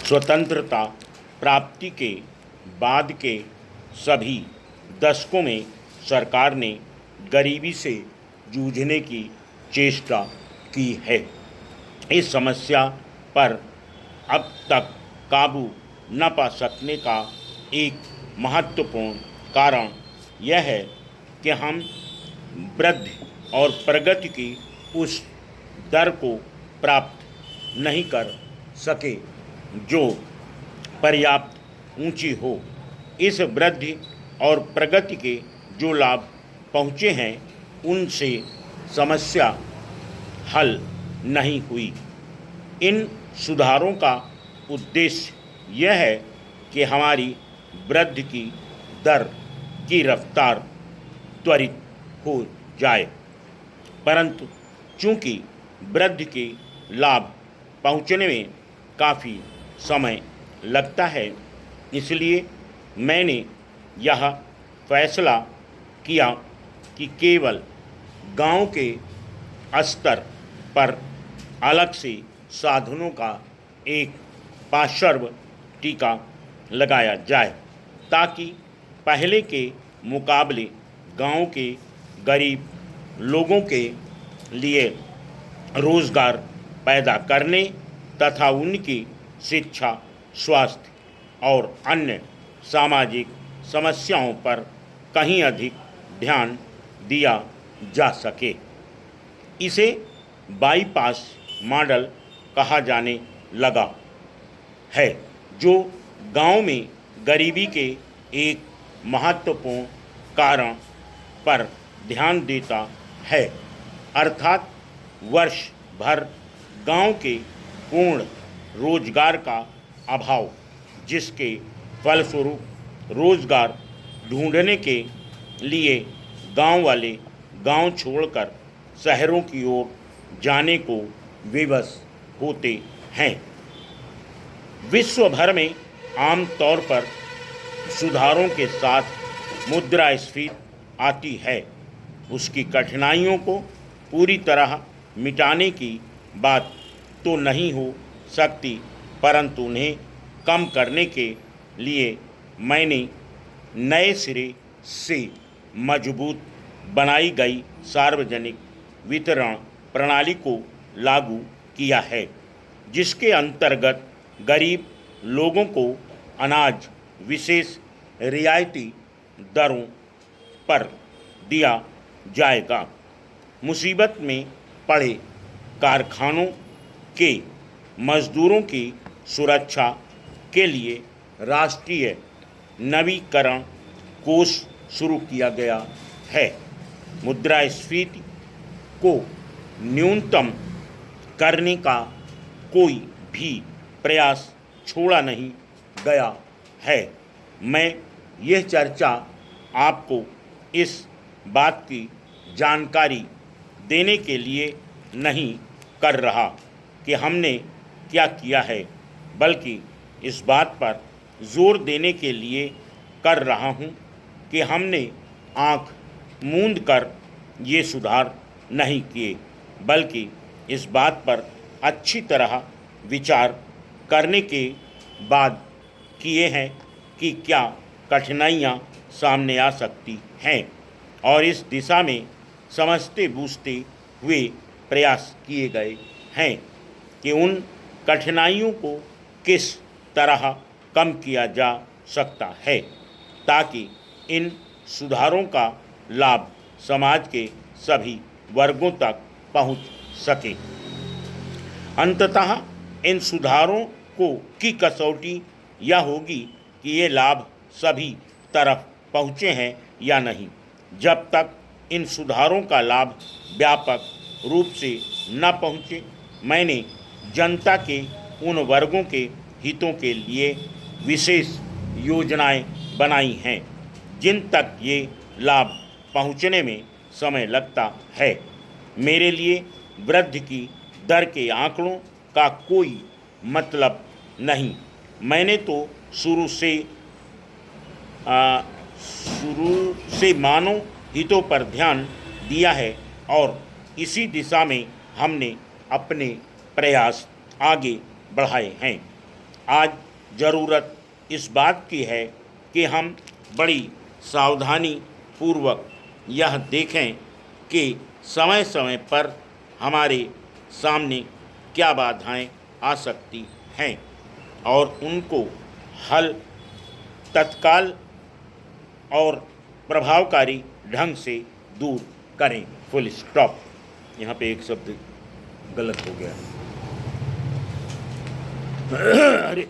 स्वतंत्रता प्राप्ति के बाद के सभी दशकों में सरकार ने गरीबी से जूझने की चेष्टा की है। इस समस्या पर अब तक काबू न पा सकने का एक महत्वपूर्ण कारण यह है कि हम वृद्धि और प्रगति की उस दर को प्राप्त नहीं कर सके जो पर्याप्त ऊंची हो। इस वृद्धि और प्रगति के जो लाभ पहुँचे हैं उनसे समस्या हल नहीं हुई। इन सुधारों का उद्देश्य यह है कि हमारी वृद्धि की दर की रफ्तार त्वरित हो जाए, परंतु चूंकि वृद्धि के लाभ पहुंचने में काफ़ी समय लगता है, इसलिए मैंने यह फैसला किया कि केवल गांव के स्तर पर अलग से साधनों का एक पार्श्व टीका लगाया जाए, ताकि पहले के मुकाबले गांव के गरीब लोगों के लिए रोज़गार पैदा करने तथा उनकी शिक्षा, स्वास्थ्य और अन्य सामाजिक समस्याओं पर कहीं अधिक ध्यान दिया जा सके। इसे बाईपास मॉडल कहा जाने लगा है, जो गांव में गरीबी के एक महत्वपूर्ण कारण पर ध्यान देता है, अर्थात वर्ष भर गांव के पूर्ण रोजगार का अभाव, जिसके फलस्वरूप रोजगार ढूंढने के लिए गांव वाले गांव छोड़कर शहरों की ओर जाने को विवश होते हैं। विश्व भर में आमतौर पर सुधारों के साथ मुद्रास्फीति आती है। उसकी कठिनाइयों को पूरी तरह मिटाने की बात तो नहीं हो सकती, परंतु उन्हें कम करने के लिए मैंने नए सिरे से मजबूत बनाई गई सार्वजनिक वितरण प्रणाली को लागू किया है, जिसके अंतर्गत गरीब लोगों को अनाज विशेष रियायती दरों पर दिया जाएगा। मुसीबत में पड़े कारखानों के मजदूरों की सुरक्षा के लिए राष्ट्रीय नवीकरण कोष शुरू किया गया है। मुद्रास्फीति को न्यूनतम करने का कोई भी प्रयास छोड़ा नहीं गया है। मैं यह चर्चा आपको इस बात की जानकारी देने के लिए नहीं कर रहा कि हमने क्या किया है, बल्कि इस बात पर जोर देने के लिए कर रहा हूं कि हमने आँख मूंद कर ये सुधार नहीं किए, बल्कि इस बात पर अच्छी तरह विचार करने के बाद किए हैं कि क्या कठिनाइयाँ सामने आ सकती हैं, और इस दिशा में समझते बूझते हुए प्रयास किए गए हैं कि उन कठिनाइयों को किस तरह कम किया जा सकता है, ताकि इन सुधारों का लाभ समाज के सभी वर्गों तक पहुंच सके। अंततः इन सुधारों की कसौटी यह होगी कि ये लाभ सभी तरफ पहुँचे हैं या नहीं। जब तक इन सुधारों का लाभ व्यापक रूप से न पहुँचे, मैंने जनता के उन वर्गों के हितों के लिए विशेष योजनाएं बनाई हैं जिन तक ये लाभ पहुँचने में समय लगता है। मेरे लिए वृद्धि की दर के आंकड़ों का कोई मतलब नहीं। मैंने तो शुरू से मानव हितों पर ध्यान दिया है, और इसी दिशा में हमने अपने प्रयास आगे बढ़ाए हैं। आज ज़रूरत इस बात की है कि हम बड़ी सावधानी पूर्वक यह देखें कि समय समय पर हमारे सामने क्या बाधाएं आ सकती हैं और उनको हल तत्काल और प्रभावकारी ढंग से दूर करें। Full stop. यहाँ पे एक शब्द गलत हो गया। अरे